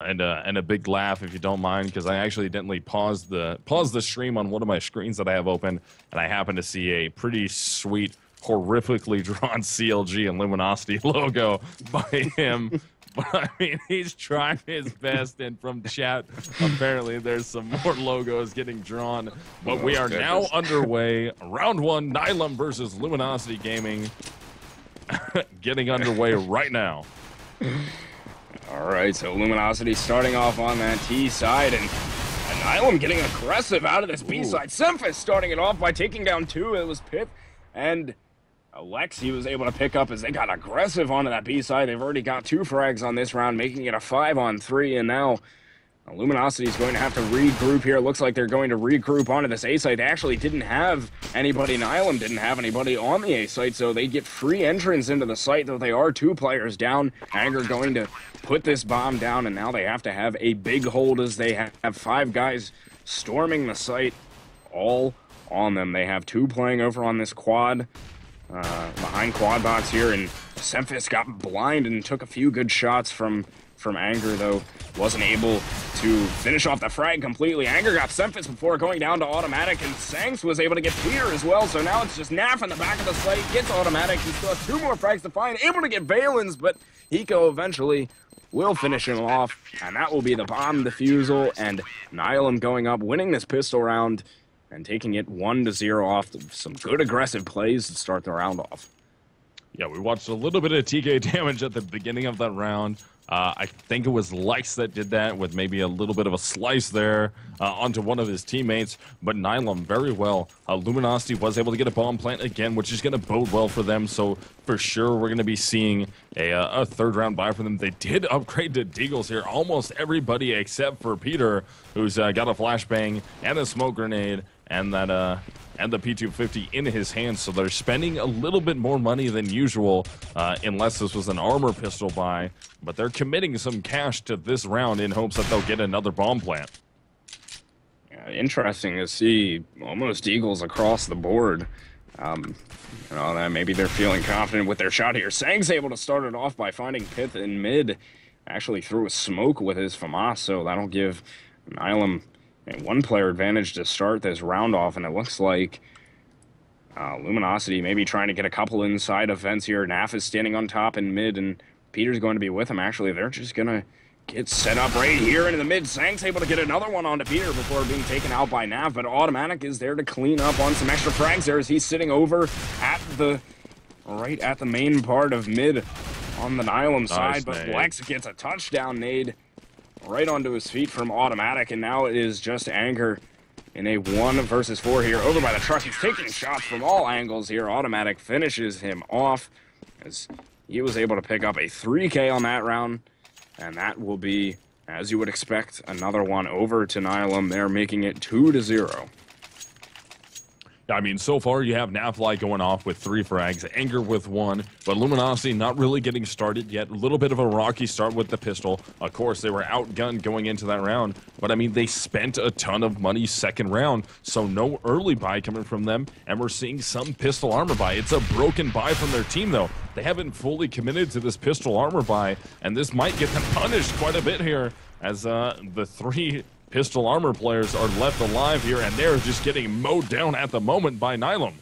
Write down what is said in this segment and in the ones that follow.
and a big laugh, if you don't mind, because I accidentally paused the stream on one of my screens that I have open, and I happened to see a pretty sweet, horrifically drawn CLG and Luminosity logo by him. But I mean, he's trying his best, and from chat, apparently there's some more logos getting drawn. But we are now underway. Round 1, Nihilum versus Luminosity Gaming, getting underway right now. All right, so Luminosity starting off on that T side, and Nihilum getting aggressive out of this B side. Semphis starting it off by taking down 2. It was Pith and Alexi was able to pick up as they got aggressive onto that B side. They've already got 2 frags on this round, making it a 5-on-3, and now Luminosity is going to have to regroup here. It looks like they're going to regroup onto this A site. They actually didn't have anybody. Nihilum didn't have anybody on the A site, so they get free entrance into the site, though they are 2 players down. Anger going to put this bomb down, and now they have to have a big hold as they have 5 guys storming the site all on them. They have 2 playing over on this quad. Behind quad box here, and Semphis got blind and took a few good shots from Anger, though wasn't able to finish off the frag completely. Anger got Semphis before going down to automatic, and Sanks was able to get Peter as well, so now it's just Naf in the back of the site, gets automatic. He still has 2 more frags to find, able to get Valens, but Hiko eventually will finish him off, and that will be the bomb defusal, and Nihilum going up, winning this pistol round, and taking it 1-0 off some good aggressive plays to start the round off. Yeah, we watched a little bit of TK damage at the beginning of that round. I think it was Lex that did that with maybe a little bit of a slice there onto one of his teammates, but Nihilum very well. Luminosity was able to get a bomb plant again, which is going to bode well for them, so for sure we're going to be seeing a 3rd round buy for them. They did upgrade to Deagles here, almost everybody except for Peter, who's got a flashbang and a smoke grenade, and that and the P250 in his hands, so they're spending a little bit more money than usual, unless this was an armor pistol buy, but they're committing some cash to this round in hopes that they'll get another bomb plant. Yeah, interesting to see almost Eagles across the board. You know, that maybe they're feeling confident with their shot here. Sang's able to start it off by finding Pith in mid, actually threw a smoke with his FAMAS, so that'll give Nihilum a 1-player advantage to start this round off, and it looks like Luminosity maybe trying to get a couple inside of vents here. Naf is standing on top in mid, and Peter's going to be with him. Actually, they're just going to get set up right here into the mid. Sang's able to get another one onto Peter before being taken out by Naf, but Automatic is there to clean up on some extra frags there as he's sitting over at the right at the main part of mid on the Nihilum side, but Lex gets a touchdown nade right onto his feet from Automatic, and now it is just Anger in a 1-versus-4 here over by the truck. He's taking shots from all angles here. Automatic finishes him off as he was able to pick up a 3K on that round, and that will be, as you would expect, another one over to Nihilum. They're making it 2-0. I mean, so far you have Nafly going off with 3 frags, Anger with 1, but Luminosity not really getting started yet. A little bit of a rocky start with the pistol. Of course, they were outgunned going into that round, but I mean, they spent a ton of money 2nd round, so no early buy coming from them, and we're seeing some pistol armor buy. It's a broken buy from their team, though. They haven't fully committed to this pistol armor buy, and this might get them punished quite a bit here, as the 3 pistol armor players are left alive here, and they're just getting mowed down at the moment by Nihilum.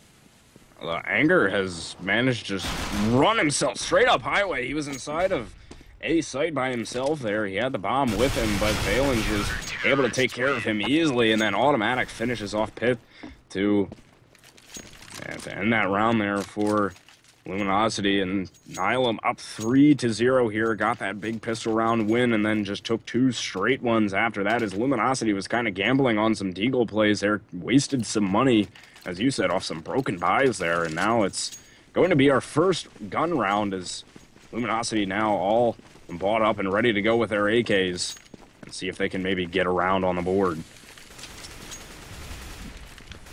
Anger has managed to just run himself straight up highway. He was inside of a site by himself there. He had the bomb with him, but Valens was able to take care of him easily, and then Automatic finishes off Pith to end that round there for Luminosity, and Nihilum up 3-0 here, got that big pistol round win, and then just took 2 straight ones after that, as Luminosity was kind of gambling on some Deagle plays there, wasted some money, as you said, off some broken buys there, and now it's going to be our first gun round, as Luminosity now all bought up and ready to go with their AKs, and see if they can maybe get around on the board.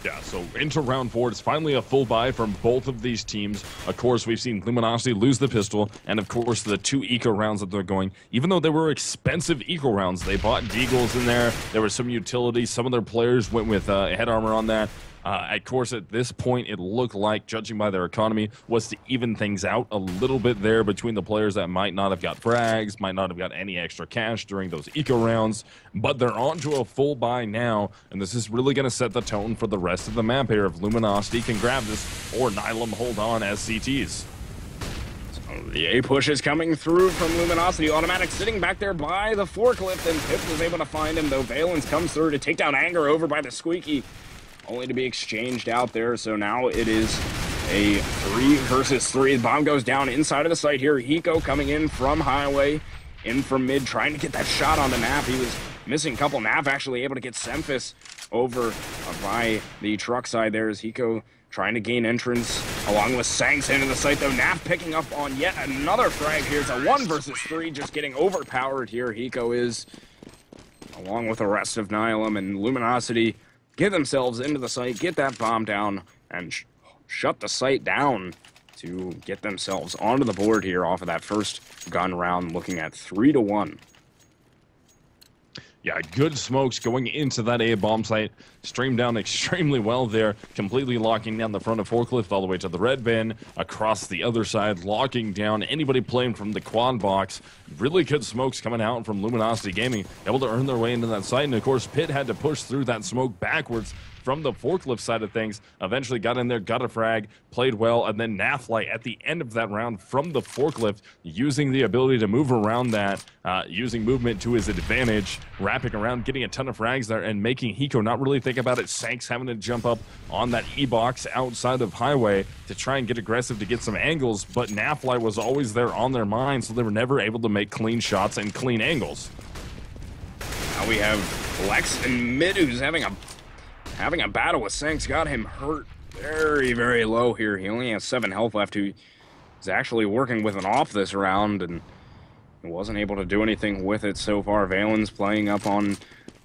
Yeah, so into round 4, it's finally a full buy from both of these teams. Of course, we've seen Luminosity lose the pistol, and of course the 2 eco rounds that they're going. Even though they were expensive eco rounds, they bought Deagles in there. There was some utility. Some of their players went with head armor on that. Of course, at this point, it looked like, judging by their economy, was to even things out a little bit there between the players that might not have got frags, might not have got any extra cash during those eco rounds, but they're on to a full buy now, and this is really going to set the tone for the rest of the map here if Luminosity can grab this or Nihilum hold on as CTs. The A push is coming through from Luminosity. Automatic sitting back there by the forklift, and Pip was able to find him, though Valens comes through to take down Anger over by the Squeaky, only to be exchanged out there. So now it is a 3 versus 3. The bomb goes down inside of the site here. Hiko coming in from highway, in from mid, trying to get that shot on the Nap. He was missing a couple. Nap actually able to get Semphis over by the truck side there as Hiko trying to gain entrance along with Sanks into the site, though. Nap picking up on yet another frag here. It's a 1 versus 3, just getting overpowered here. Hiko is, along with the rest of Nihilum, and Luminosity get themselves into the site, get that bomb down, and shut the site down to get themselves onto the board here off of that first gun round, looking at 3-1. Yeah, good smokes going into that A bomb site. Streamed down extremely well there, completely locking down the front of forklift all the way to the red bin, across the other side, locking down anybody playing from the quad box. Really good smokes coming out from Luminosity Gaming, able to earn their way into that site. And of course, Pitt had to push through that smoke backwards from the forklift side of things, eventually got in there, got a frag, played well, and then Naflight at the end of that round from the forklift, using the ability to move around that, using movement to his advantage, wrapping around, getting a ton of frags there, and making Hiko not really think about it. Sanks having to jump up on that E-box outside of highway to try and get aggressive to get some angles, but Naflight was always there on their mind, so they were never able to make clean shots and clean angles. Now we have Lex and Mid, who's having a battle with Sanks. Got him hurt very, very low here. He only has 7 health left. He's actually working with an off this round and wasn't able to do anything with it so far. Valens playing up on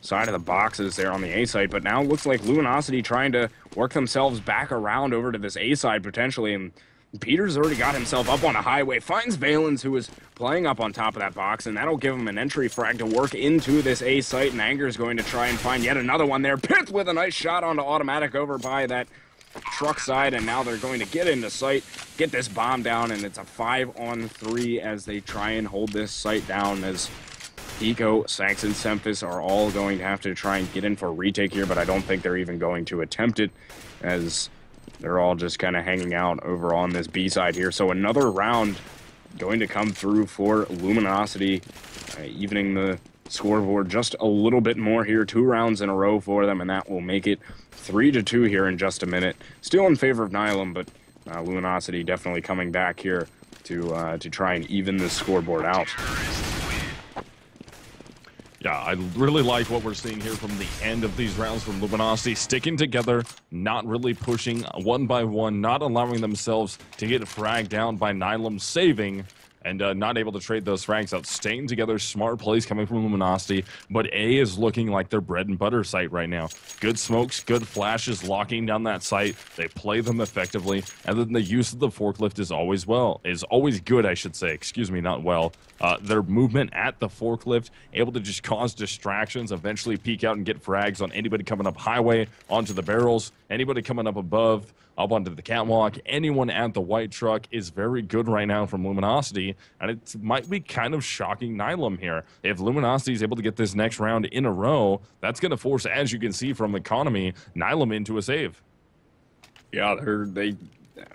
side of the boxes there on the A side, but now it looks like Luminosity trying to work themselves back around over to this A side potentially, and Peter's already got himself up on a highway, finds Valens, who is playing up on top of that box, and that'll give him an entry frag to work into this A site, and Anger's going to try and find yet another one there. Pith with a nice shot onto automatic over by that truck side, and now they're going to get into sight, get this bomb down, and it's a 5-on-3 as they try and hold this site down, as Hiko, Sanks, and Semphis are all going to have to try and get in for a retake here, but I don't think they're even going to attempt it, as they're all just kind of hanging out over on this B side here. So another round going to come through for Luminosity, evening the scoreboard just a little bit more here. 2 rounds in a row for them, and that will make it 3-2 here in just a minute. Still in favor of Nihilum, but Luminosity definitely coming back here to try and even this scoreboard out. Yeah, I really like what we're seeing here from the end of these rounds from Luminosity, sticking together, not really pushing one by one, not allowing themselves to get fragged down by Nihilum, saving, and not able to trade those frags out. Staying together, smart plays coming from Luminosity, but A is looking like their bread and butter site right now. Good smokes, good flashes, locking down that site. They play them effectively, and then the use of the forklift is always good, I should say. Excuse me, not well. Their movement at the forklift, able to just cause distractions, eventually peek out and get frags on anybody coming up highway, onto the barrels, anybody coming up above, up onto the catwalk. Anyone at the white truck is very good right now from Luminosity, and it might be kind of shocking Nihilum here. If Luminosity is able to get this next round in a row, that's going to force, as you can see from economy, Nihilum into a save. Yeah, I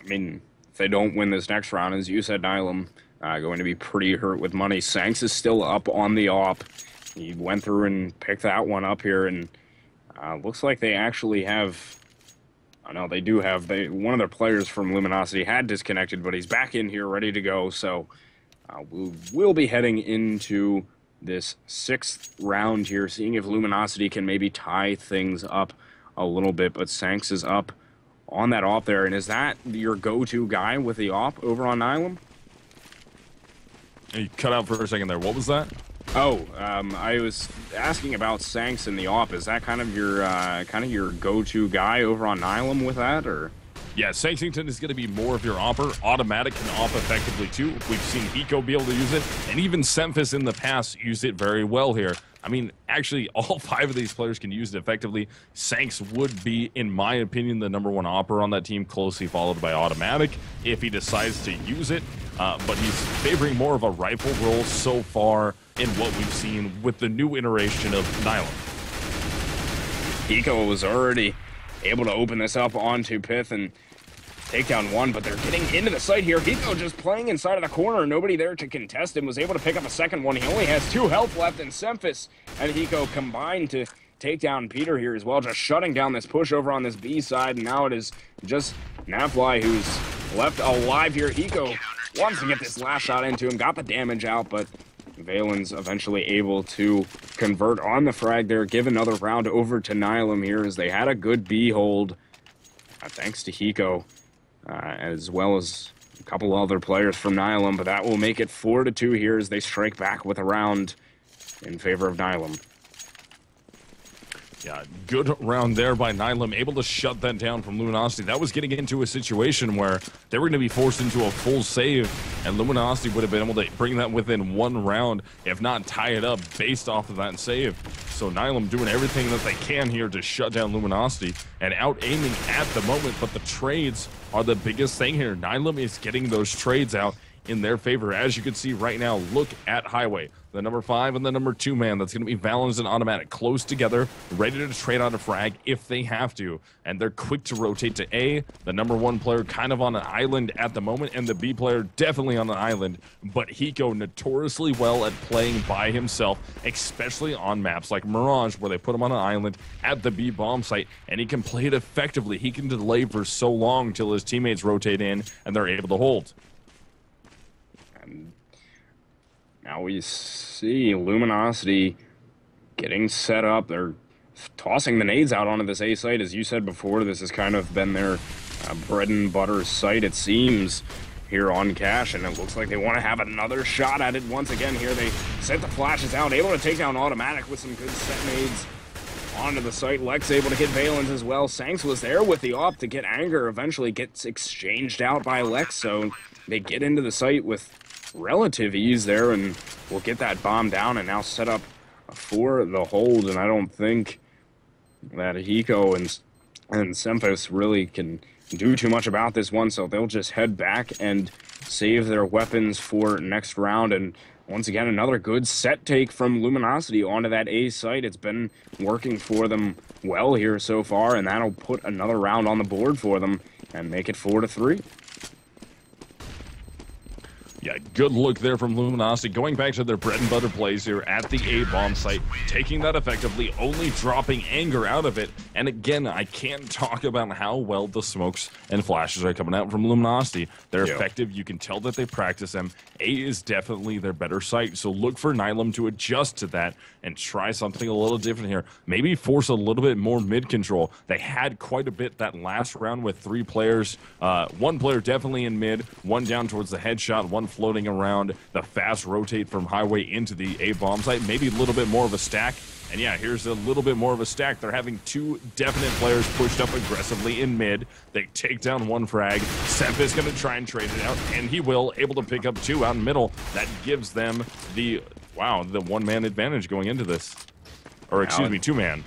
mean, if they don't win this next round, as you said, Nihilum going to be pretty hurt with money. Sanks is still up on the op. He went through and picked that one up here, and looks like they actually have... I know they do have... one of their players from Luminosity had disconnected, but he's back in here ready to go, so we'll be heading into this 6th round here, seeing if Luminosity can maybe tie things up a little bit, but Sanks is up on that op there, and is that your go-to guy with the op over on Nihilum? You cut out for a second there. What was that? Oh, I was asking about Sanks and the op. Is that kind of your go-to guy over on Nihilum with that, or? Yeah, Saxington is going to be more of your opper. Automatic can op effectively too. We've seen Hiko be able to use it, and even Semphis in the past used it very well here. I mean, actually, all 5 of these players can use it effectively. Sanks would be, in my opinion, the #1 opper on that team, closely followed by Automatic if he decides to use it. But he's favoring more of a rifle role so far in what we've seen with the new iteration of Nihilum. Hiko was already able to open this up onto Pith and take down 1, but they're getting into the site here. Hiko just playing inside of the corner, nobody there to contest him, was able to pick up a second one. He only has 2 health left, and Semphis and Hiko combined to take down Peter here as well, just shutting down this push over on this B side, and now it is just Nafly who's left alive here. Hiko wants to get this last shot into him, got the damage out, but Valen's eventually able to convert on the frag there, give another round over to Nihilum here as they had a good B hold, thanks to Hiko, as well as a couple other players from Nihilum, but that will make it 4-2 here as they strike back with a round in favor of Nihilum. Yeah, good round there by Nihilum, able to shut that down from Luminosity. That was getting into a situation where they were going to be forced into a full save, and Luminosity would have been able to bring that within 1 round, if not tie it up based off of that save. So Nihilum doing everything that they can here to shut down Luminosity and out-aiming at the moment, but the trades are the biggest thing here. Nihilum is getting those trades out in their favor. As you can see right now, look at Highway. The #5 and the #2 man, that's going to be Valens and Automatic close together, ready to trade on a frag if they have to. And they're quick to rotate to A. The #1 player kind of on an island at the moment, and the B player definitely on an island. But Hiko notoriously well at playing by himself, especially on maps like Mirage, where they put him on an island at the B bomb site, and he can play it effectively. He can delay for so long till his teammates rotate in and they're able to hold. Now we see Luminosity getting set up. They're tossing the nades out onto this A site. As you said before, this has kind of been their bread and butter site, it seems, here on Cash, and it looks like they want to have another shot at it once again here. They sent the flashes out, able to take down Automatic with some good set nades onto the site. Lex able to hit Valens as well. Sanks was there with the op to get Anger, eventually gets exchanged out by Lex, so they get into the site with relative ease there, and we'll get that bomb down and now set up for the hold. And I don't think that Hiko and Semphis really can do too much about this one, so they'll just head back and save their weapons for next round. And once again, another good set take from Luminosity onto that A site. It's been working for them well here so far, and that'll put another round on the board for them and make it 4-3. Yeah, good look there from Luminosity, going back to their bread and butter plays here at the A-bomb site, taking that effectively, only dropping Anger out of it. And again, I can't talk about how well the smokes and flashes are coming out from Luminosity. They're effective. You can tell that they practice them. A is definitely their better site, so look for Nihilum to adjust to that and try something a little different here. Maybe force a little bit more mid-control. They had quite a bit that last round with 3 players. 1 player definitely in mid, 1 down towards the headshot, 1 floating around the fast rotate from Highway into the A bomb site. Maybe a little bit more of a stack. And yeah, here's a little bit more of a stack. They're having 2 definite players pushed up aggressively in mid. They take down 1 frag. Semphis going to try and trade it out, and he will, able to pick up 2 out in middle. That gives them the, wow, the 1-man advantage going into this. Or excuse me, 2-man.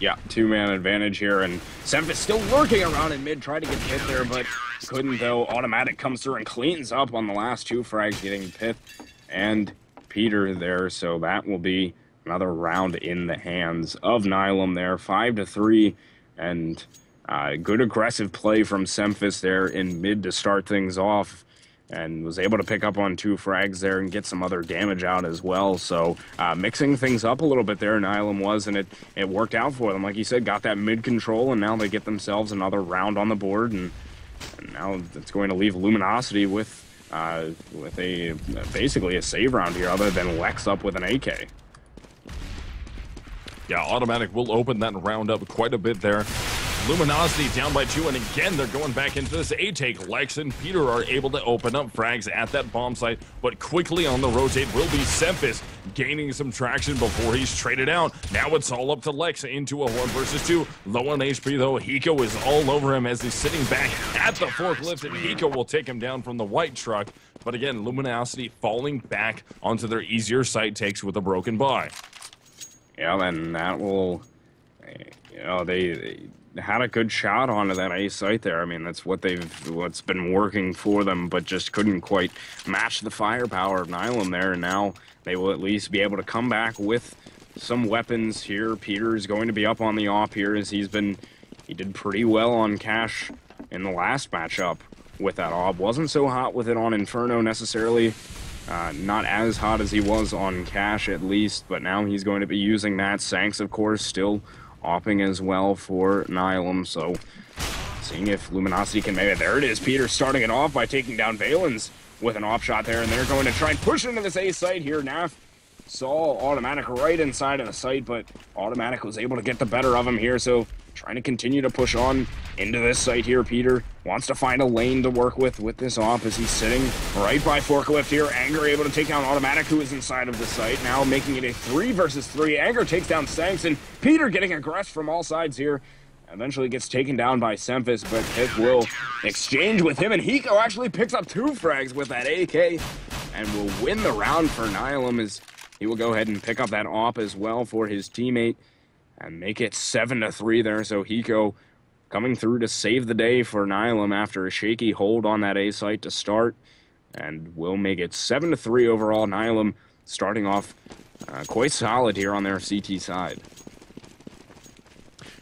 Yeah, 2-man advantage here, and Semphis still lurking around in mid, tried to get hit there, but couldn't, though. Automatic comes through and cleans up on the last 2 frags, getting Pith and Peter there, so that will be another round in the hands of Nihilum there, 5-3, and good aggressive play from Semphis there in mid to start things off, and was able to pick up on 2 frags there and get some other damage out as well. So mixing things up a little bit there, Nihilum was, and it worked out for them. Like you said, got that mid control, and now they get themselves another round on the board, and now it's going to leave Luminosity with a basically a save round here, other than Lex up with an AK. Yeah, Automatic will open that round up quite a bit there. Luminosity down by 2, and again, they're going back into this A take. Lex and Peter are able to open up frags at that bomb site, but quickly on the rotate will be Semphis, gaining some traction before he's traded out. Now it's all up to Lex into a 1 versus 2. Low on HP, though. Hiko is all over him as he's sitting back at the forklift, and Hiko will take him down from the white truck. But again, Luminosity falling back onto their easier site takes with a broken buy. Yeah, and that will, you know, they had a good shot onto that A site there. I mean, that's what's been working for them, but just couldn't quite match the firepower of Nihilum there. And now they will at least be able to come back with some weapons here. Peter is going to be up on the op here as he did pretty well on Cash in the last matchup with that op. Wasn't so hot with it on Inferno necessarily. Not as hot as he was on Cash at least, but now he's going to be using that. Sanks, of course, still opping as well for Nihilum, so seeing if Luminosity can make it. There it is, Peter starting it off by taking down Valens with an op shot there, and they're going to try and push into this A site here. Naf saw Automatic right inside of the site, but Automatic was able to get the better of him here, so trying to continue to push on into this site here. Peter wants to find a lane to work with this op as he's sitting right by forklift here. Anger able to take down Automatic, who is inside of the site, now making it a 3 versus 3. Anger takes down Sanks, and Peter getting aggressed from all sides here. Eventually gets taken down by Semphis, but Pith will exchange with him, and Hiko actually picks up 2 frags with that AK and will win the round for Nihilum as he will go ahead and pick up that op as well for his teammate and make it 7-3 there. So Hiko coming through to save the day for Nihilum after a shaky hold on that A site to start, and will make it 7-3 overall. Nihilum starting off quite solid here on their CT side.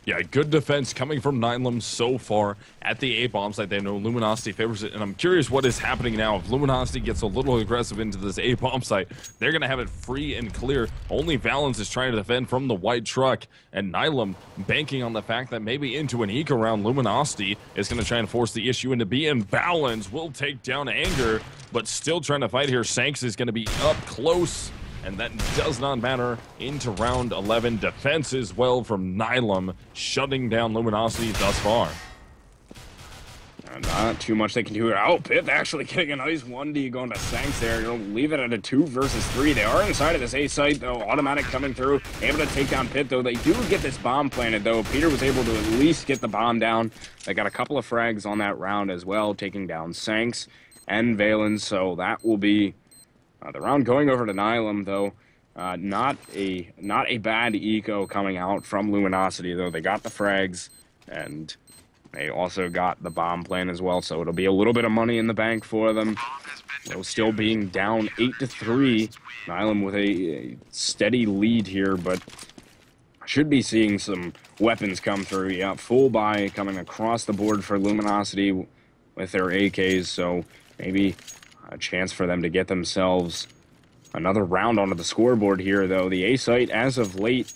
Yeah, good defense coming from Nihilum so far at the A bomb site. They know Luminosity favors it, and I'm curious what is happening now. If Luminosity gets a little aggressive into this A bomb site, they're going to have it free and clear. Only Valens is trying to defend from the white truck, and Nihilum banking on the fact that maybe into an eco round, Luminosity is going to try and force the issue into B, and Valens will take down Anger, but still trying to fight here. Sanks is going to be up close, and that does not matter into round 11. Defense as well from Nihilum, shutting down Luminosity thus far. Not too much they can do here. Oh, Pith actually getting a nice 1D going to Sanks there. You'll leave it at a 2 versus 3. They are inside of this A site, though. Automatic coming through, able to take down Pith, though. They do get this bomb planted, though. Peter was able to at least get the bomb down. They got a couple of frags on that round as well, taking down Sanks and Valens, so that will be the round going over to Nihilum, though. Not a bad eco coming out from Luminosity, though. They got the frags, and they also got the bomb plan as well, so it'll be a little bit of money in the bank for them. Though still being down 8-3. Nihilum with a steady lead here, but should be seeing some weapons come through. Yeah, full buy coming across the board for Luminosity with their AKs, so maybe a chance for them to get themselves another round onto the scoreboard here, though. The A site, as of late,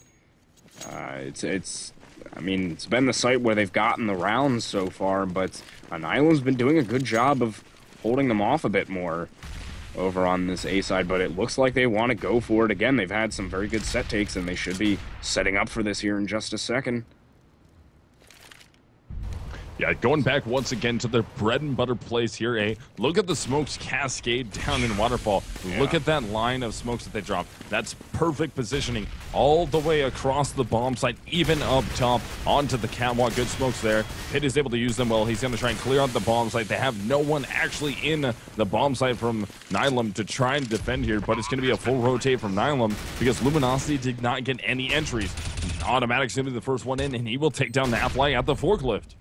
I mean, it's been the site where they've gotten the rounds so far, but Nihilum's been doing a good job of holding them off a bit more over on this A side, but it looks like they want to go for it again. They've had some very good set takes, and they should be setting up for this here in just a second. Yeah, going back once again to their bread and butter place here, eh? Look at the smokes cascade down in Waterfall. Yeah. Look at that line of smokes that they drop. That's perfect positioning all the way across the bomb site, even up top onto the catwalk. Good smokes there. Pitt is able to use them well. He's going to try and clear out the bomb site. They have no one actually in the bomb site from Nihilum to try and defend here, but it's going to be a full rotate from Nihilum because Luminosity did not get any entries. Automatic's going to be the first one in, and he will take down Nafly at the forklift.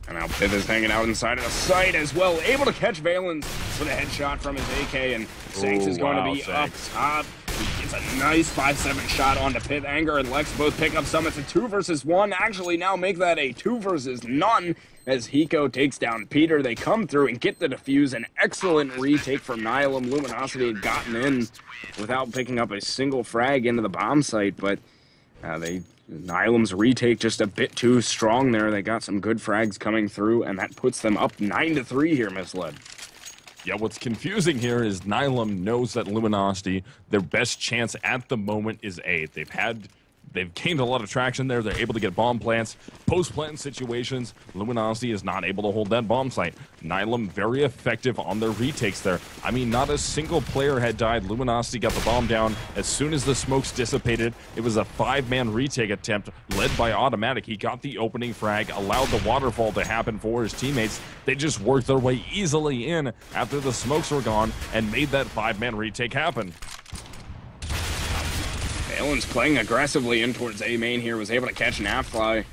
And now Pith is hanging out inside of the site as well, able to catch Valens with a headshot from his AK, and Sanks is going to be Sanks up top. He gets a nice 5-7 shot onto Pith. Anger and Lex both pick up some. It's a 2 versus 1. Actually, now make that a 2 versus none as Hiko takes down Peter. They come through and get the defuse. An excellent retake from Nihilum. Luminosity had gotten in without picking up a single frag into the bomb site, but Nihilum's retake just a bit too strong there. They got some good frags coming through, and that puts them up 9-3 here, Misled. Yeah, what's confusing here is Nihilum knows that Luminosity, their best chance at the moment is A. They've had They've gained a lot of traction there. They're able to get bomb plants, post-plant situations. Luminosity is not able to hold that bomb site. Nihilum very effective on their retakes there. I mean, not a single player had died. Luminosity got the bomb down. As soon as the smokes dissipated, it was a 5-man retake attempt led by Automatic. He got the opening frag, allowed the waterfall to happen for his teammates. They just worked their way easily in after the smokes were gone and made that 5-man retake happen. Valen's playing aggressively in towards A main here, was able to catch Nafly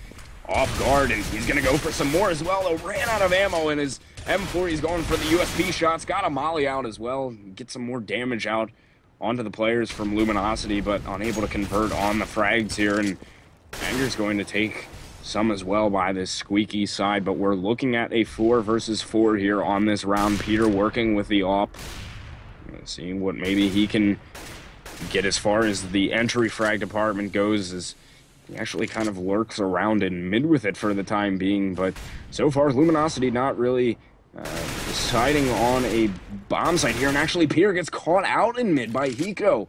off guard, and he's going to go for some more as well, though. Ran out of ammo in his M4. He's going for the USP shots. Got a molly out as well. Get some more damage out onto the players from Luminosity, but unable to convert on the frags here. And Anger's going to take some as well by this squeaky side, but we're looking at a 4 versus 4 here on this round. Peter working with the AWP. Seeing what maybe he can get as far as the entry frag department goes, as he actually kind of lurks around in mid with it for the time being. But so far, Luminosity not really deciding on a bomb site here. And actually, Peter gets caught out in mid by Hiko.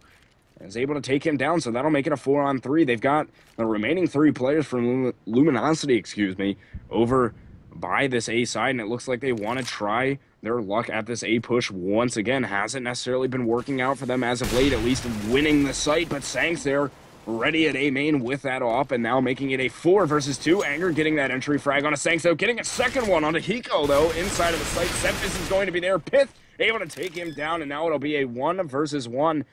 Is able to take him down, so that'll make it a 4-on-3. They've got the remaining 3 players from Luminosity, over by this A side, and it looks like they want to try their luck at this A push once again. Hasn't necessarily been working out for them as of late, at least winning the site, but Sanks there ready at A main with that AWP, and now making it a 4 versus 2. Anger getting that entry frag on a Sanks, though, getting a second one onto Hiko, though, inside of the site. Semphis is going to be there. Pith able to take him down, and now it'll be a 1 versus 1.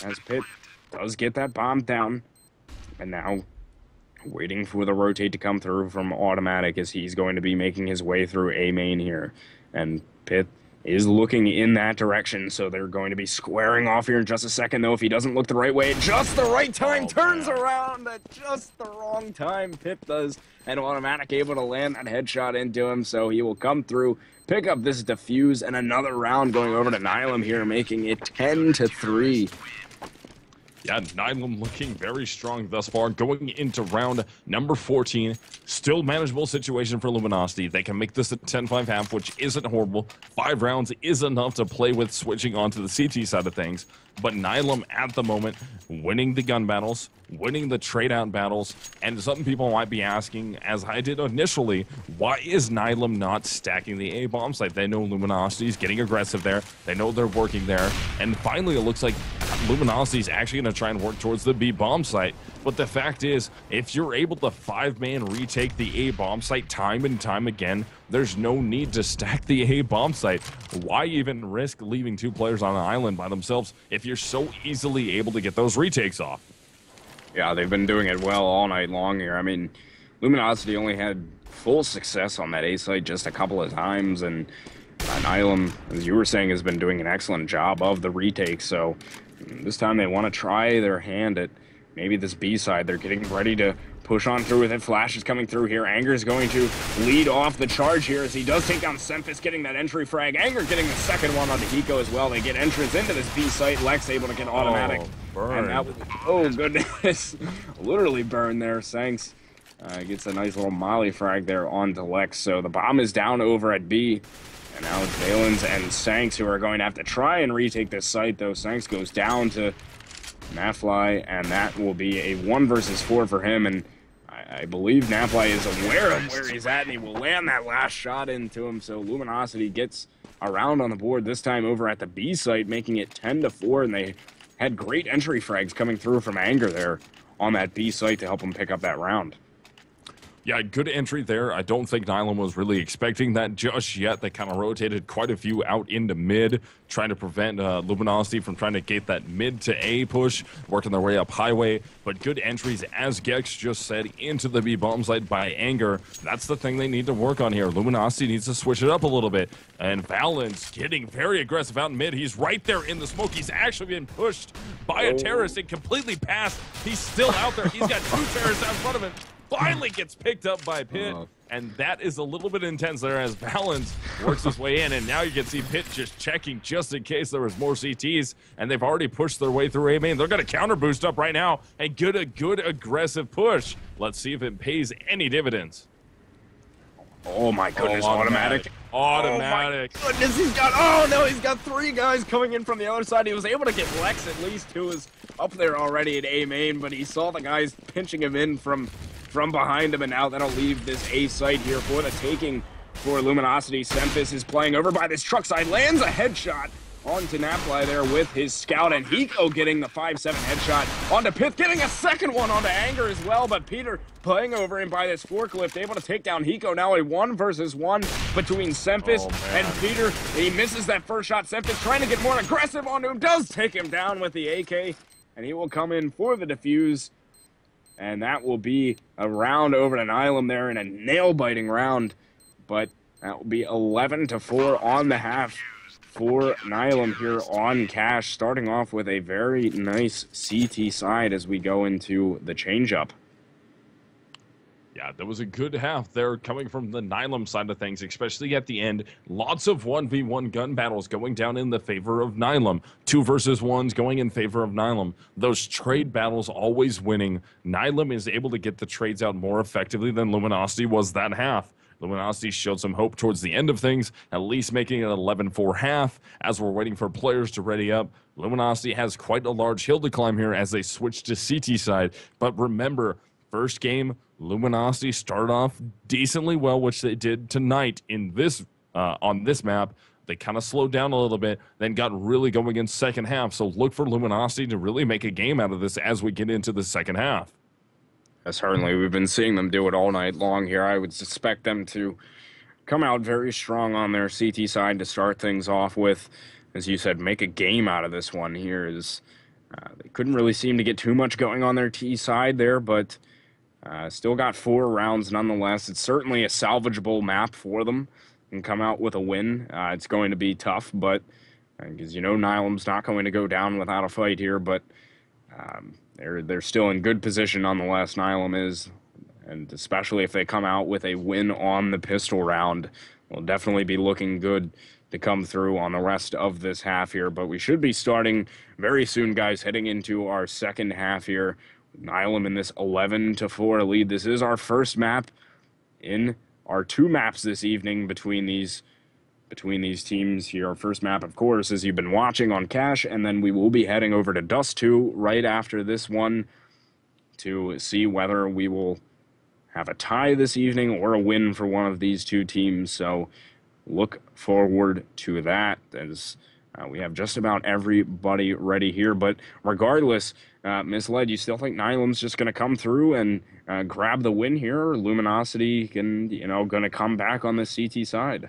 As Pitt does get that bomb down, and now waiting for the rotate to come through from Automatic, as he's going to be making his way through A main here. And Pitt is looking in that direction, so they're going to be squaring off here in just a second, though. If he doesn't look the right way at just the right time, turns around at just the wrong time. Pitt does, and Automatic able to land that headshot into him, so he will come through, pick up this defuse, and another round going over to Nihilum here, making it 10-3. Yeah, Nihilum looking very strong thus far, going into round number 14. Still manageable situation for Luminosity. They can make this a 10-5 half, which isn't horrible. 5 rounds is enough to play with switching onto the CT side of things. But Nihilum at the moment winning the gun battles, winning the trade-out battles, and some people might be asking, as I did initially, why is Nihilum not stacking the A bomb site? They know Luminosity is getting aggressive there. They know they're working there. And finally, it looks like Luminosity is actually going to try and work towards the B bomb site. But the fact is, if you're able to 5-man retake the A bomb site time and time again, there's no need to stack the A bomb site. Why even risk leaving 2 players on an island by themselves if you're so easily able to get those retakes off? Yeah, they've been doing it well all night long here. I mean, Luminosity only had full success on that A site just a couple of times, and Nihilum, as you were saying, has been doing an excellent job of the retakes. So this time they want to try their hand at maybe this B side. They're getting ready to push on through with it. Flash is coming through here. Anger is going to lead off the charge here as he does take down Semphis, getting that entry frag. Anger getting the second one onto Hiko as well. They get entrance into this B site. Lex able to get Automatic. And that was, oh goodness, literally burned there. Sanks gets a nice little molly frag there onto Lex. So the bomb is down over at B. And now it's Valens and Sanks who are going to have to try and retake this site, though. Sanks goes down to Nafly, and that will be a 1 versus 4 for him. And I believe Nafly is aware of where he's at, and he will land that last shot into him. So Luminosity gets around on the board, this time over at the B site, making it 10-4, and they had great entry frags coming through from Anger there on that B site to help them pick up that round. Yeah, good entry there. I don't think Nihilum was really expecting that just yet. They kind of rotated quite a few out into mid, trying to prevent Luminosity from trying to get that mid to A push, working their way up highway. But good entries, as Gecks just said, into the B bomb site by Anger. That's the thing they need to work on here. Luminosity needs to switch it up a little bit. And Valens getting very aggressive out in mid. He's right there in the smoke. He's actually been pushed by a terrorist and completely passed. He's still out there. He's got 2 terrorists out in front of him. Finally gets picked up by Pitt, and that is a little bit intense there as Valens works his way in, and now you can see Pitt just checking just in case there was more CTs, and they've already pushed their way through A main. They're going to counter boost up right now and get a good aggressive push. Let's see if it pays any dividends. Oh my goodness, automatic. Automatic. Oh my goodness, he's got 3 guys coming in from the other side. He was able to get Lex at least, who was up there already at A main, but he saw the guys pinching him in from behind him, and now that'll leave this A site here for the taking for Luminosity. Semphis is playing over by this truck side, lands a headshot onto Napli there with his scout, and Hiko getting the 5-7 headshot onto Pith, getting a second one onto Anger as well, but Peter playing over him by this forklift, able to take down Hiko. Now a 1 versus 1 between Semphis and Peter. He misses that first shot. Semphis trying to get more aggressive onto him, does take him down with the AK, and he will come in for the defuse, and that will be a round over to Nihilum there in a nail-biting round, but that will be 11-4 on the half for Nihilum here on Cash, starting off with a very nice CT side as we go into the change-up. Yeah, that was a good half there coming from the Nihilum side of things, especially at the end. Lots of 1v1 gun battles going down in the favor of Nihilum. 2 versus 1s going in favor of Nihilum. Those trade battles always winning. Nihilum is able to get the trades out more effectively than Luminosity was that half. Luminosity showed some hope towards the end of things, at least making it an 11-4 half as we're waiting for players to ready up. Luminosity has quite a large hill to climb here as they switch to CT side. But remember, first game, Luminosity started off decently well, which they did tonight in this on this map. They kind of slowed down a little bit, then got really going in second half. So look for Luminosity to really make a game out of this as we get into the second half. Certainly, we've been seeing them do it all night long here. I would suspect them to come out very strong on their CT side to start things off with. As you said, make a game out of this one here. They couldn't really seem to get too much going on their T side there, but still got 4 rounds nonetheless. It's certainly a salvageable map for them and come out with a win. It's going to be tough, but because Nihilum's not going to go down without a fight here, but they're still in good position nonetheless. Nihilum is, and especially if they come out with a win on the pistol round, will definitely be looking good to come through on the rest of this half here. But we should be starting very soon, guys, heading into our second half here. Nihilum in this 11-4 lead. This is our first map in our 2 maps this evening between these teams here. Our first map, of course, as you've been watching on Cash, and then we will be heading over to Dust 2 right after this one to see whether we will have a tie this evening or a win for one of these 2 teams. So look forward to that, as we have just about everybody ready here. But regardless, Misled, you still think Nihilum's just going to come through and grab the win here, or Luminosity going to come back on the CT side?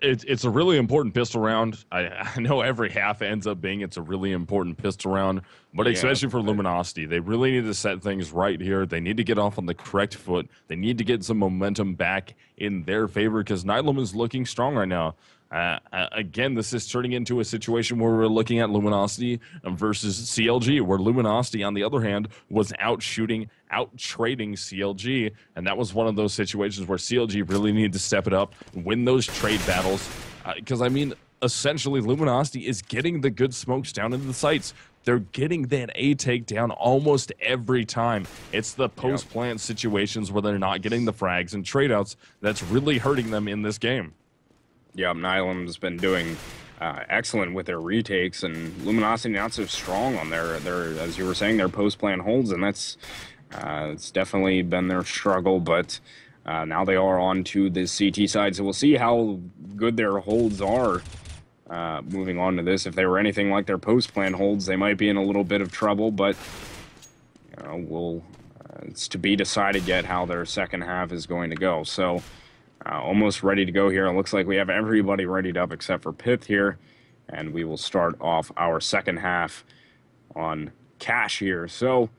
It's a really important pistol round. I know every half ends up being it's a really important pistol round, but especially for Luminosity, they really need to set things right here. They need to get off on the correct foot. They need to get some momentum back in their favor because Nihilum is looking strong right now. Again, this is turning into a situation where we're looking at Luminosity versus CLG, where Luminosity, on the other hand, was out-trading CLG, and that was one of those situations where CLG really needed to step it up, win those trade battles, because, essentially, Luminosity is getting the good smokes down into the sites. They're getting that A takedown almost every time. It's the post-plant situations where they're not getting the frags and trade-outs that's really hurting them in this game. Yeah, Nihilum's been doing excellent with their retakes, and Luminosity not so strong on their as you were saying, their post-plant holds, and that's it's definitely been their struggle, but now they are on to this CT side, so we'll see how good their holds are moving on to this. If they were anything like their post-plant holds, they might be in a little bit of trouble, but it's to be decided yet how their second half is going to go. So almost ready to go here. It looks like we have everybody readied up except for Pith here, and we will start off our second half on Cash here. So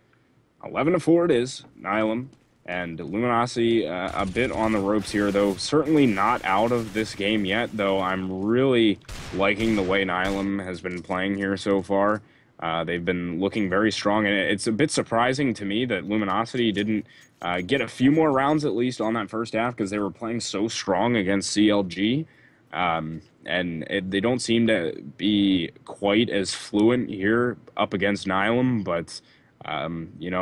11-4 it is, Nihilum, and Luminosity a bit on the ropes here, though certainly not out of this game yet, though I'm really liking the way Nihilum has been playing here so far. They've been looking very strong, and it's a bit surprising to me that Luminosity didn't get a few more rounds at least on that first half, because they were playing so strong against CLG, and they don't seem to be quite as fluent here up against Nihilum, but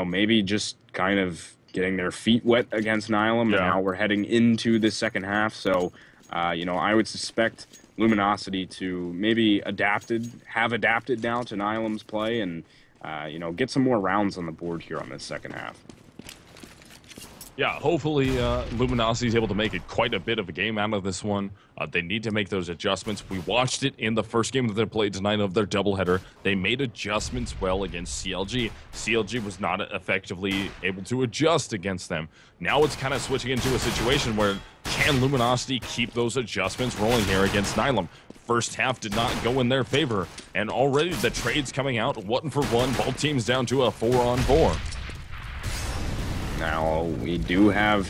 maybe just kind of getting their feet wet against Nihilum, and now we're heading into the second half. So, you know, I would suspect Luminosity to maybe have adapted now to Nihilum's play and, you know, get some more rounds on the board here on this second half. Yeah, hopefully Luminosity is able to make it quite a bit of a game out of this one. They need to make those adjustments. We watched it in the first game that they played tonight of their doubleheader. They made adjustments well against CLG. CLG was not effectively able to adjust against them. Now it's kind of switching into a situation where can Luminosity keep those adjustments rolling here against Nihilum? First half did not go in their favor, and already the trades coming out 1-for-1, both teams down to a 4-on-4. Now, we do have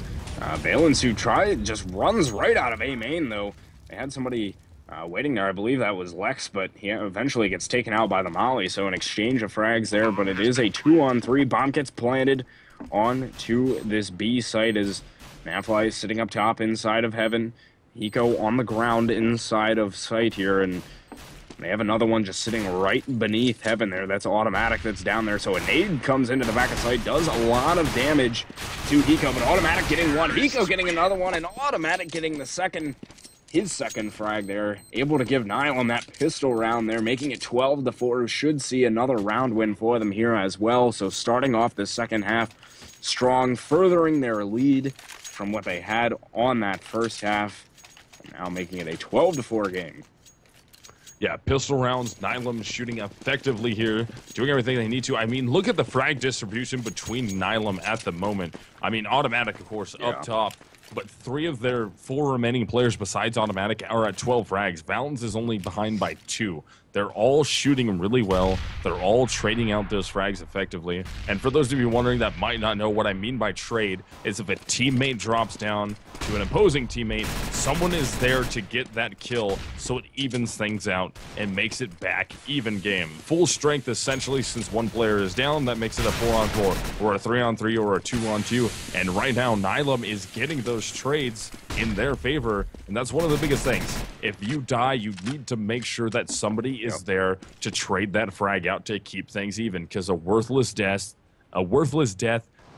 Valence, who just runs right out of A main, though. They had somebody waiting there. I believe that was Lex, but he eventually gets taken out by the Molly, so an exchange of frags there, but it is a 2-on-3. Bomb gets planted onto this B site as Manfly is sitting up top inside of Heaven. Hiko on the ground inside of site here, and they have another one just sitting right beneath Heaven there. That's automatic that's down there. So a nade comes into the back of site, does a lot of damage to Hiko, but automatic getting one. Hiko getting another one, and automatic getting his second frag there. Able to give Nihilum that pistol round there, making it 12-4. Should see another round win for them here as well. So starting off the second half strong, furthering their lead from what they had on that first half. Now making it a 12-4 game. Yeah, pistol rounds, Nihilum shooting effectively here, doing everything they need to. I mean, look at the frag distribution between Nihilum at the moment. I mean, automatic, of course, up top, but 3 of their 4 remaining players besides automatic are at 12 frags. Valence is only behind by 2. They're all shooting really well. They're all trading out those frags effectively. And for those of you wondering that might not know what I mean by trade, is if a teammate drops down to an opposing teammate, someone is there to get that kill so it evens things out and makes it back even game. Full strength essentially, since one player is down, that makes it a 4-on-4 or a 3-on-3 or a 2-on-2. And right now, Nihilum is getting those trades in their favor, and that's one of the biggest things. If you die, you need to make sure that somebody is there to trade that frag out to keep things even, because a worthless death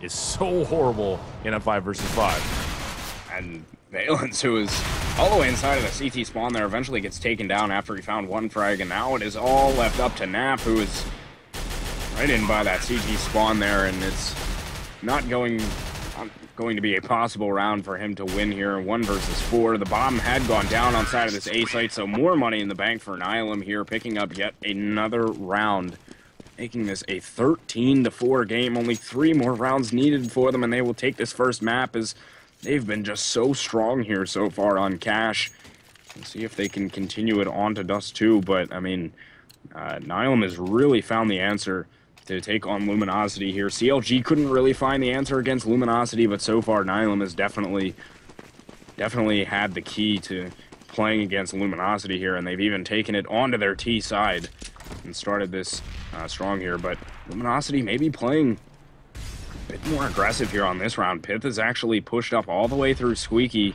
is so horrible in a 5 versus 5. And Valence, who is all the way inside of the CT spawn there, eventually gets taken down after he found one frag, and now it is all left up to Nap, who is right in by that CT spawn there, and it's not going to be a possible round for him to win here. 1 versus 4. The bomb had gone down on side of this A site, so more money in the bank for Nihilum here, picking up yet another round, making this a 13-4 game. Only 3 more rounds needed for them, and they will take this first map, as they've been just so strong here so far on Cash. We'll see if they can continue it on to Dust 2, but I mean, Nihilum has really found the answer to take on Luminosity here. CLG couldn't really find the answer against Luminosity, but so far Nihilum has definitely had the key to playing against Luminosity here, and they've even taken it onto their T side and started this strong here. But Luminosity may be playing a bit more aggressive here on this round. Pith is actually pushed up all the way through Squeaky,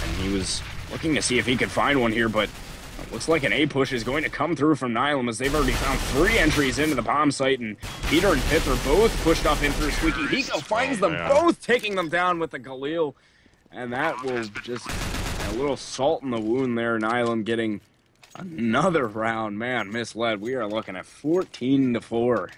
and he was looking to see if he could find one here, but looks like an A push is going to come through from Nihilum, as they've already found 3 entries into the bomb site, and Peter and Pith are both pushed up in through Squeaky. Hiko finds them both, taking them down with the Galil, and that will just a little salt in the wound there. Nihilum getting another round. Man, Misled, we are looking at 14-4.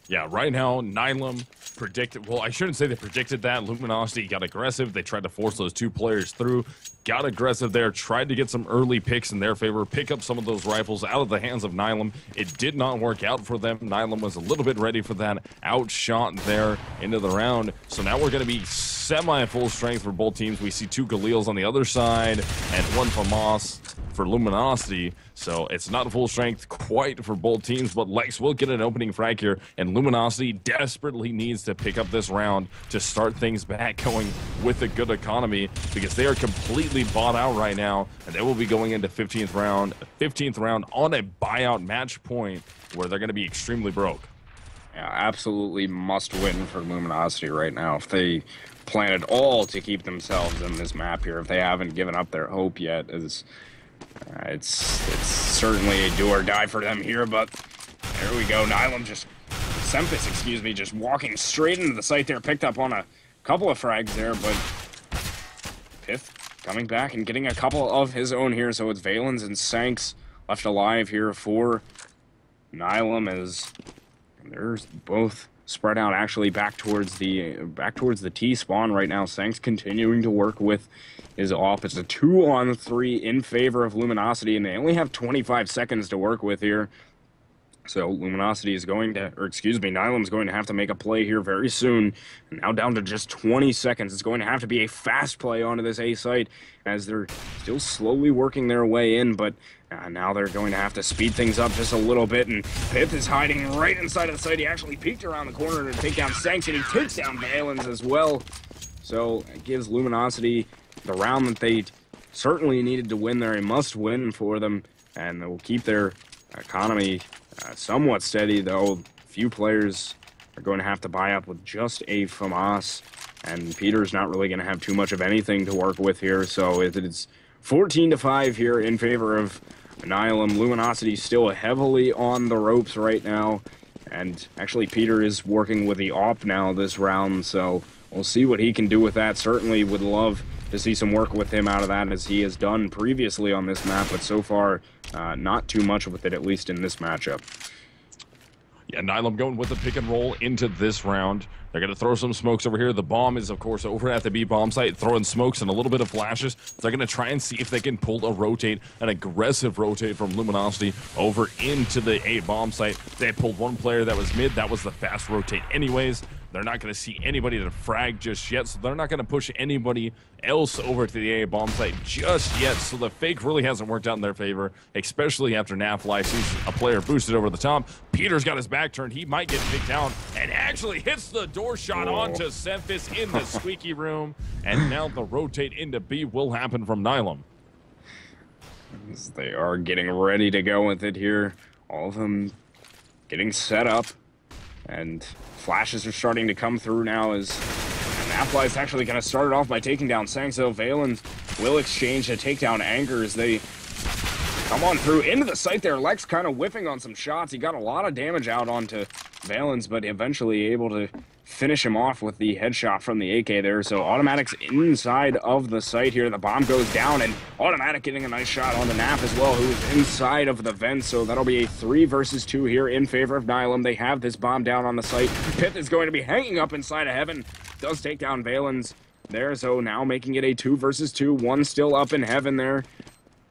Yeah, right now, Nihilum predicted, well, I shouldn't say they predicted that. Luminosity got aggressive. They tried to force those 2 players through, got aggressive there, tried to get some early picks in their favor, pick up some of those rifles out of the hands of Nihilum. It did not work out for them. Nihilum was a little bit ready for that outshot there into the round. So now we're going to be semi-full strength for both teams. We see 2 Galils on the other side and 1 FAMAS for Luminosity. So it's not full strength quite for both teams, but Lex will get an opening frag here, and Luminosity desperately needs to pick up this round to start things back going with a good economy, because they are completely bought out right now, and they will be going into 15th round on a buyout match point where they're going to be extremely broke. Yeah, absolutely must win for Luminosity right now. If they plan at all to keep themselves in this map here, if they haven't given up their hope yet, it's certainly a do or die for them here. But there we go. Nihilum just Semphis, excuse me, just walking straight into the site there. Picked up on a couple of frags there, but Pith coming back and getting a couple of his own here. So it's Valens and Sanks left alive here for Nihilum, as they're both spread out actually back towards the T spawn right now. Sanks continuing to work with his off. It's a 2-on-3 in favor of Luminosity, and they only have 25 seconds to work with here. So Luminosity is going to, or excuse me, Nihilum's going to have to make a play here very soon. And now down to just 20 seconds. It's going to have to be a fast play onto this A site, as they're still slowly working their way in, but now they're going to have to speed things up just a little bit, and Pith is hiding right inside of the site. He actually peeked around the corner to take down Sanks, and he takes down Valens as well. So it gives Luminosity the round that they certainly needed to win there, a must-win for them, and they'll keep their economy somewhat steady, though a few players are going to have to buy up with just a FAMAS, and Peter's not really going to have too much of anything to work with here, so it's 14-5 here in favor of Nihilum. Luminosity still heavily on the ropes right now, and actually Peter is working with the AWP now this round, so we'll see what he can do with that. Certainly would love to see some work with him out of that, as he has done previously on this map, but so far not too much with it, at least in this matchup. Yeah, Nihilum going with the pick and roll into this round. They're going to throw some smokes over here. The bomb is, of course, over at the B bomb site, throwing smokes and a little bit of flashes. They're going to try and see if they can pull a rotate, an aggressive rotate from Luminosity over into the A bomb site. They pulled one player that was mid. That was the fast rotate anyways. They're not going to see anybody to frag just yet, so they're not going to push anybody else over to the A bomb site just yet. So the fake really hasn't worked out in their favor, especially after Nafly sees a player boosted over the top. Peter's got his back turned. He might get picked down and actually hits the door shot onto Semphis in the squeaky room. And now the rotate into B will happen from Nihilum. As they are getting ready to go with it here. All of them getting set up, and flashes are starting to come through now, as Nafly is actually going to start it off by taking down Sanks. Valens will exchange a takedown Anger as they come on through into the site there. Lex kind of whiffing on some shots. He got a lot of damage out onto Valens, but eventually able to finish him off with the headshot from the AK there. So Automatic's inside of the site here. The bomb goes down, and Automatic getting a nice shot on the Nap as well, who is inside of the vent. So that'll be a 3 versus 2 here in favor of Nihilum. They have this bomb down on the site. Pith is going to be hanging up inside of Heaven. Does take down Valens there, so now making it a 2 versus 2. One still up in Heaven there.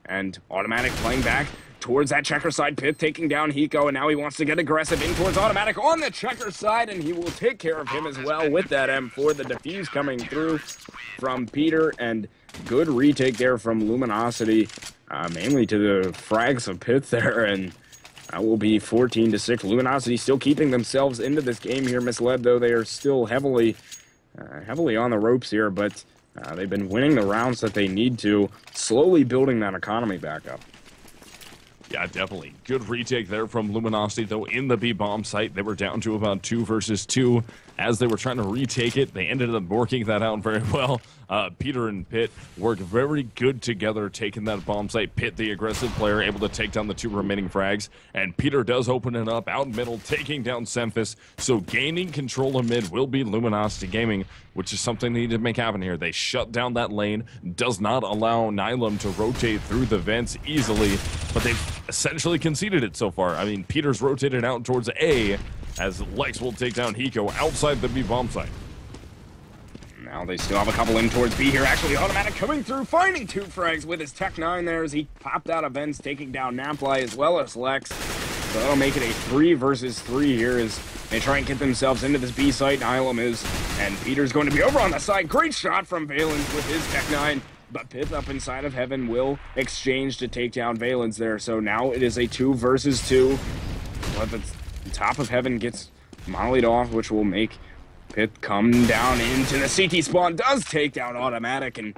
And Automatic playing back towards that checker side. Pith taking down Hiko, and now he wants to get aggressive in towards Automatic on the checker side, and he will take care of him as well with that M4. The defuse coming through from Peter, and good retake there from Luminosity, mainly to the frags of Pith there, and that will be 14-6. Luminosity still keeping themselves into this game here. Misled, though, they are still heavily on the ropes here, but they've been winning the rounds that they need to, slowly building that economy back up. Yeah, definitely. Good retake there from Luminosity, though, in the B bomb site. They were down to about 2 versus 2 as they were trying to retake it. They ended up working that out very well. Peter and Pitt worked very good together, taking that bomb site. Pitt, the aggressive player, able to take down the 2 remaining frags. And Peter does open it up out middle, taking down Semphis. So gaining control of mid will be Luminosity Gaming, which is something they need to make happen here. They shut down that lane, does not allow Nihilum to rotate through the vents easily, but they've essentially conceded it so far. I mean, Peter's rotated out towards A, as Lex will take down Hiko outside the B bomb site. Now they still have a couple in towards B here. Actually, Automatic coming through, finding 2 frags with his Tech 9 there as he popped out of vents, taking down Namply as well as Lex. So that'll make it a 3 versus 3 here as they try and get themselves into this B site. Nihilum is, and Peter's going to be over on the side. Great shot from Valens with his Tech 9. But Pith up inside of Heaven will exchange to take down Valens there. So now it is a 2 versus 2. But the top of Heaven gets mollied off, which will make Pith come down into the CT spawn. Does take down Automatic, and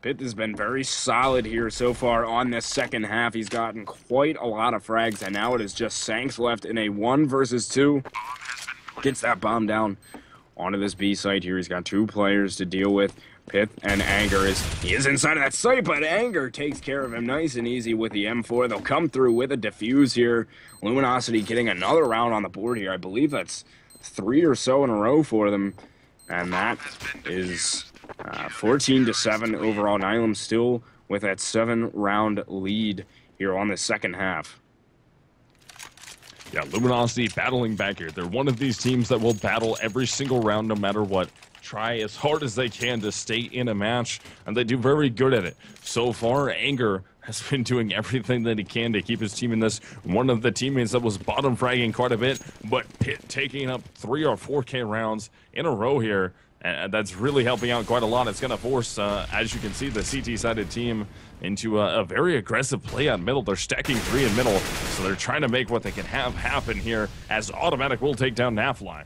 Pith has been very solid here so far on this second half. He's gotten quite a lot of frags, and now it is just Sanks left in a 1 versus 2. Gets that bomb down onto this B site here. He's got 2 players to deal with. Pith and Anger he is inside of that site, but Anger takes care of him nice and easy with the M4. They'll come through with a defuse here. Luminosity getting another round on the board here. I believe that's 3 or so in a row for them. And that is 14-7 overall. Nihilum still with that 7-round lead here on the second half. Yeah, Luminosity battling back here. They're one of these teams that will battle every single round no matter what. Try as hard as they can to stay in a match, and they do very good at it. So far, Anger has been doing everything that he can to keep his team in this. One of the teammates that was bottom fragging quite a bit, but Pitt taking up 3 or 4K rounds in a row here. And that's really helping out quite a lot. It's going to force, as you can see, the CT-sided team into a very aggressive play on middle. They're stacking 3 in middle, so they're trying to make what they can have happen here as Automatic will take down Nafly.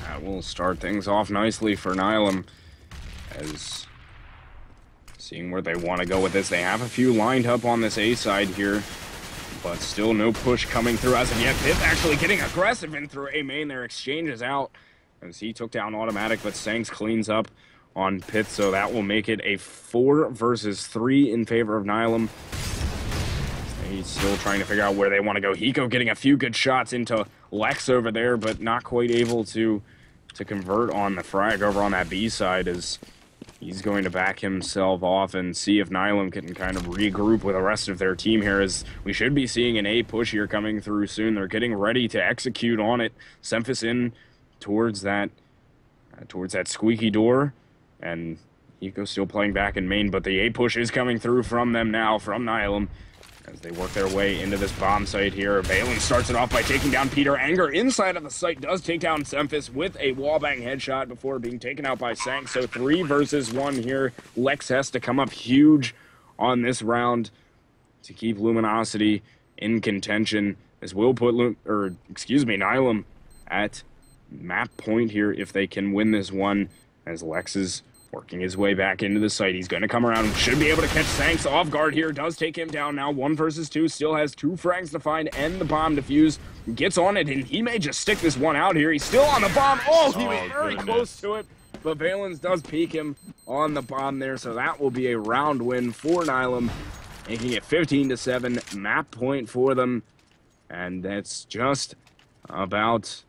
That will start things off nicely for Nihilum, as seeing where they want to go with this. They have a few lined up on this A side here, but still no push coming through as of yet. Pitt actually getting aggressive in through A main. Their exchange is out as he took down Automatic, but Sanks cleans up on Pitt, so that will make it a 4 versus 3 in favor of Nihilum. He's still trying to figure out where they want to go. Hiko getting a few good shots into Lex over there, but not quite able to convert on the frag over on that B side, as he's going to back himself off and see if Nihilum can kind of regroup with the rest of their team here, as we should be seeing an A push here coming through soon. They're getting ready to execute on it. Semphis in towards that squeaky door, and Hiko still playing back in main, but the A push is coming through from them now, from Nihilum, as they work their way into this bomb site here. Valen starts it off by taking down Peter. Anger inside of the site does take down Semphis with a wallbang headshot before being taken out by Sank. So 3 versus 1 here. Lex has to come up huge on this round to keep Luminosity in contention, as we'll put Nihilum at map point here if they can win this one, as Lex is working his way back into the site. He's going to come around, should be able to catch Sanks off guard here, does take him down now. 1 versus 2, still has 2 frags to find and the bomb defuse. Gets on it, and he may just stick this one out here. He's still on the bomb. Oh, he was very close to it, but Valens does peek him on the bomb there, so that will be a round win for Nihilum, making it 15-7, map point for them, and that's just about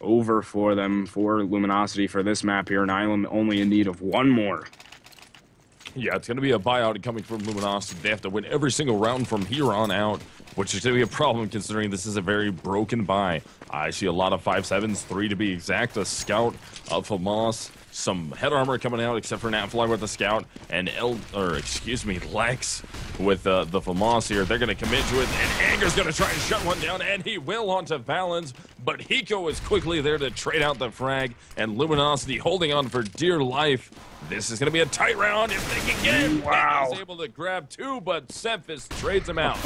over for them, for Luminosity for this map here. Nihilum only in need of 1 more. Yeah, it's going to be a buyout coming from Luminosity. They have to win every single round from here on out, which is going to be a problem considering this is a very broken buy. I see a lot of 5.7s, 3 to be exact, a scout, a FAMAS, some head armor coming out except for Natfly with the scout, and Lex with the FAMAS here. They're going to commit to it, and Anger's going to try and shut one down, and he will onto Valens, but Hiko is quickly there to trade out the frag, and Luminosity holding on for dear life. This is going to be a tight round if they can get it. Wow. He's able to grab 2, but Semphis trades him out.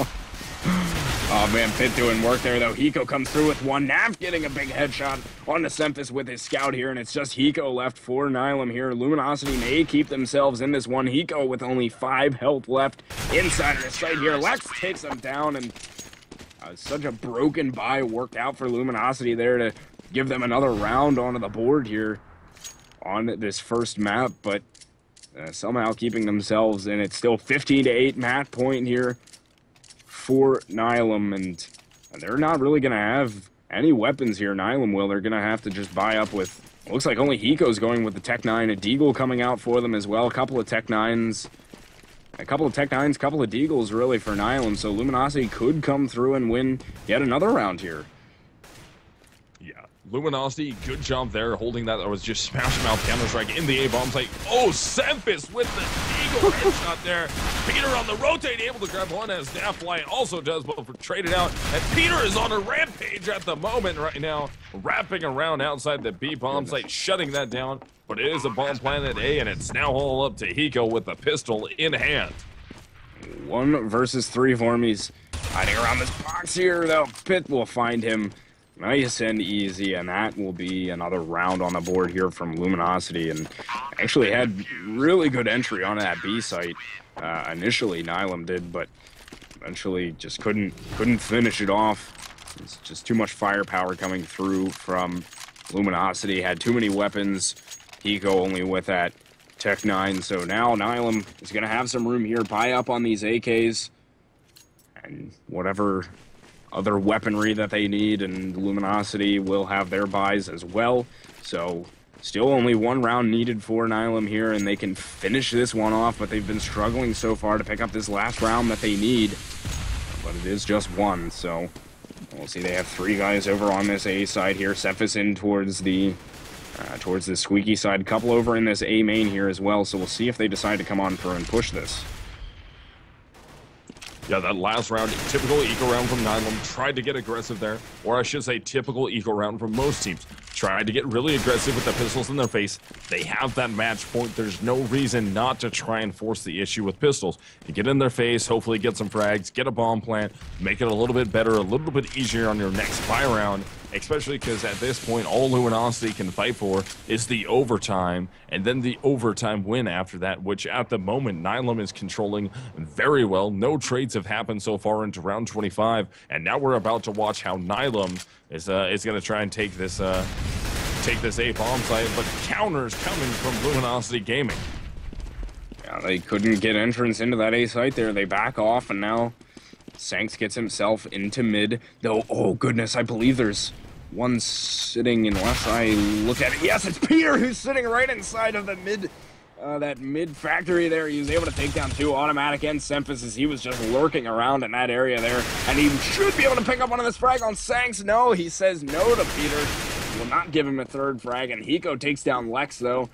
Oh man, Pitt doing work there though. Hiko comes through with 1. Nav getting a big headshot onto Semphis with his scout here, and it's just Hiko left for Nihilum here. Luminosity may keep themselves in this one. Hiko with only 5 health left inside of the site here. Lex takes him down, and such a broken buy worked out for Luminosity there to give them another round onto the board here on this first map, but somehow keeping themselves in it. Still 15-8 map point here for Nihilum, and they're not really going to have any weapons here. Nihilum will. They're going to have to just buy up with, looks like only Hiko's going with the Tech 9, a Deagle coming out for them as well. A couple of Tech 9s, couple of Deagles really for Nihilum, so Luminosity could come through and win yet another round here. Luminosity, good job there, holding that. That was just smash mouth counter-strike in the A-bomb site. Oh, Semphis with the Eagle headshot there. Peter on the rotate, able to grab one, as Nafly also does, but traded out. And Peter is on a rampage at the moment right now, wrapping around outside the B-bomb site, shutting that down. But it is a bomb planted A, and it's now all up to Hiko with the pistol in hand. 1 versus 3 for him. He's hiding around this box here, though. Pitt will find him nice and easy, and that will be another round on the board here from Luminosity, and actually had really good entry on that B site. Initially, Nihilum did, but eventually just couldn't finish it off. It's just too much firepower coming through from Luminosity. Had too many weapons. Hiko only with that Tech 9, so now Nihilum is going to have some room here. Buy up on these AKs, and whatever other weaponry that they need, and Luminosity will have their buys as well. So still only one round needed for Nihilum here, and they can finish this one off, but they've been struggling so far to pick up this last round that they need. But it is just one, so we'll see. They have 3 guys over on this A side here. Cephas in towards the squeaky side. Couple over in this A main here as well, so we'll see if they decide to come on through and push this. Yeah, that last round, typical eco round from Nihilum, tried to get aggressive there, or I should say typical eco round from most teams. Tried to get really aggressive with the pistols in their face. They have that match point. There's no reason not to try and force the issue with pistols. You get in their face, hopefully get some frags, get a bomb plant, make it a little bit better, a little bit easier on your next buy round, especially because at this point, all Luminosity can fight for is the overtime, and then the overtime win after that, which at the moment, Nihilum is controlling very well. No trades have happened so far into round 25, and now we're about to watch how Nihilum is going to try and take this A bomb site, but counters coming from Luminosity Gaming. Yeah, they couldn't get entrance into that A site there. They back off, and now Sanks gets himself into mid. Though, oh goodness, I believe there's one sitting, unless I look at it. Yes, it's Peter who's sitting right inside of the mid, that mid factory there. He was able to take down 2 automatic and Cephas as he was just lurking around in that area there. And he should be able to pick up one of this frag on Sanks. No, he says no to Peter. He will not give him a 3rd frag, and Hiko takes down Lex though.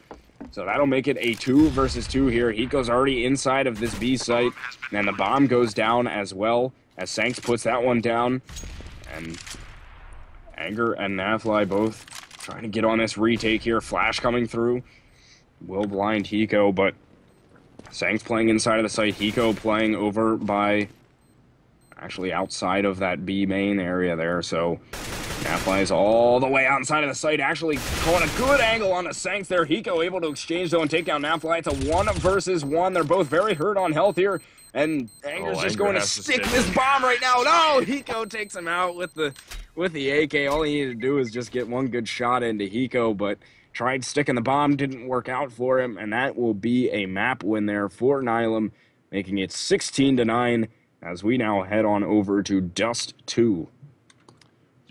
So that'll make it a 2 versus 2 here. Hiko's already inside of this B site, and the bomb goes down as well as Sanks puts that one down. And Anger and Nathli both trying to get on this retake here. Flash coming through will blind Hiko, but Sanks playing inside of the site. Hiko playing over by, actually outside of that B main area there. So Nathli is all the way outside of the site, actually calling a good angle on the Sanks there. Hiko able to exchange though and take down Nathli. It's a 1 versus 1. They're both very hurt on health here, and Anger's just going to stick this bomb right now. No, Hiko takes him out with the AK. All he needed to do was just get one good shot into Hiko, but tried sticking the bomb, didn't work out for him, and that will be a map win there for Nihilum, making it 16-9 as we now head on over to Dust 2.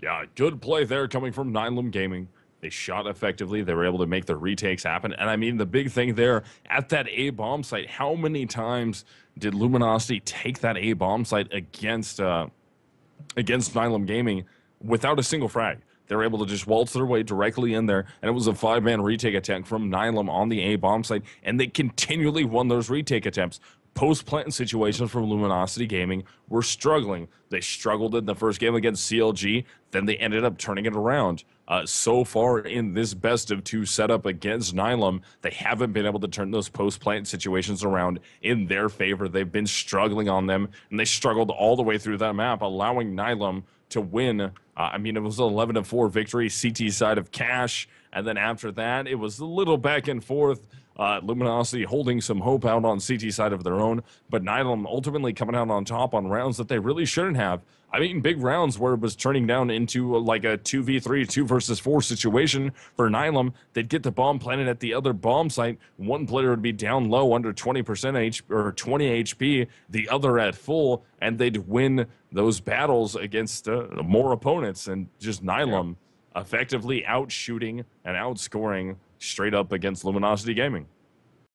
Yeah, good play there coming from Nihilum Gaming. They shot effectively. They were able to make the retakes happen. And I mean, the big thing there, at that A bomb site, how many times did Luminosity take that A bomb site against Nihilum Gaming without a single frag? They were able to just waltz their way directly in there, and it was a 5-man retake attempt from Nihilum on the A bomb site, and they continually won those retake attempts. Post-plant situations from Luminosity Gaming were struggling. They struggled in the first game against CLG, then they ended up turning it around. So far in this best-of-2 setup against Nihilum, they haven't been able to turn those post-plant situations around in their favor. They've been struggling on them, and they struggled all the way through that map, allowing Nihilum to win. I mean, it was an 11-4 victory, CT side of Cash, and then after that, it was a little back and forth. Luminosity holding some hope out on CT side of their own, but Nihilum ultimately coming out on top on rounds that they really shouldn't have. I mean, big rounds where it was turning down into like a 2v3, 2 versus 4 situation for Nihilum. They'd get the bomb planted at the other bomb site. One player would be down low under 20% HP or 20 HP, the other at full, and they'd win those battles against more opponents. And just Nihilum effectively outshooting and outscoring straight up against Luminosity Gaming.